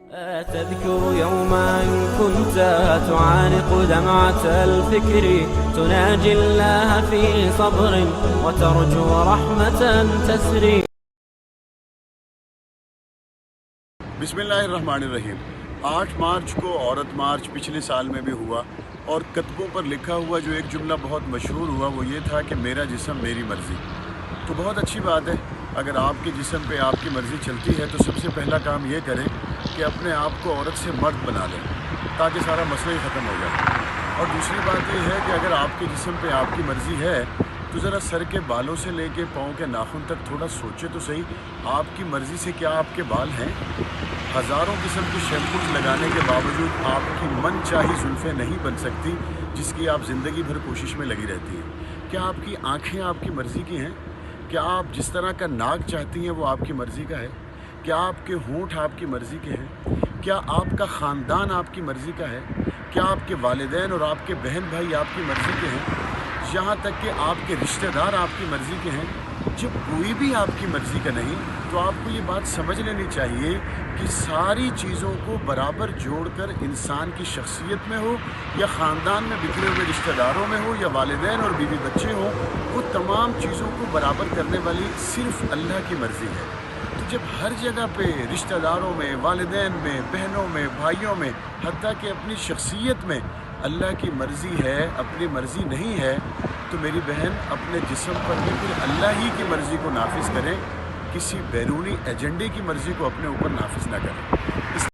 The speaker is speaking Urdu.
تذكر يوما كنت تعانق دمعة الفكر تناجي الله في صبر وترجو رحمة تسري. بسم اللہ الرحمن الرحیم. 8 مارچ کو عورت مارچ پچھلے سال میں بھی ہوا اور کتبوں پر لکھا ہوا جو ایک جملہ بہت مشہور ہوا وہ یہ تھا کہ میرا جسم میری مرضی. تو بہت اچھی بات ہے اگر آپ کے جسم پہ آپ کی مرضی چلتی ہے تو سب سے پہلا کام یہ کریں کہ اپنے آپ کو عورت سے مرد بنا لیں تاکہ سارا مسئلہ ہی ختم ہو جائے. اور دوسری بات یہ ہے کہ اگر آپ کے جسم پہ آپ کی مرضی ہے تو ذرا سر کے بالوں سے لے کے پاؤں کے ناخن تک تھوڑا سوچے تو صحیح آپ کی مرضی سے کیا آپ کے بال ہیں؟ ہزاروں قسم کی شیمپوز لگانے کے باوجود آپ کی من چاہی زلفیں نہیں بن سکتی جس کی آپ زندگی بھر کوشش میں لگی رہتی ہیں. کیا آپ کی آنکھیں آپ کی مرضی کی ہیں؟ کیا آپ جس طرح کا ناک چاہتی ہیں وہ آپ کی مرضی کا ہے؟ کیا آپ کے ہونٹ آپ کی مرضی کے ہیں؟ کیا آپ کا خاندان آپ کی مرضی کا ہے؟ کیا آپ کے والدین اور آپ کے بہن بھائی آپ کی مرضی کے ہیں؟ یہاں تک کہ آپ کے رشتہ دار آپ کی مرضی کے ہیں؟ جب کوئی بھی آپ کی مرضی کا نہیں تو آپ کو یہ بات سمجھ لینی چاہیے کہ ساری چیزوں کو برابر جوڑ کر انسان کی شخصیت میں ہو یا خاندان میں بکھرے ہوئے رشتہ داروں میں ہو یا والدین اور بیوی بچے ہوں، وہ تمام چیزوں کو برابر کرنے والی صرف اللہ کی مرضی ہے. تو جب ہر جگہ پہ رشتہ داروں میں، والدین میں، بہنوں میں، بھائیوں میں، حتیٰ کہ اپنی شخصیت میں اللہ کی مرضی ہے، اپنی مرضی نہیں ہے، تو میری بہن اپنے جسم پر بھی پھر اللہ ہی کی مرضی کو نافذ کریں، کسی بیرونی ایجنڈے کی مرضی کو اپنے اوپر نافذ نہ کریں. اس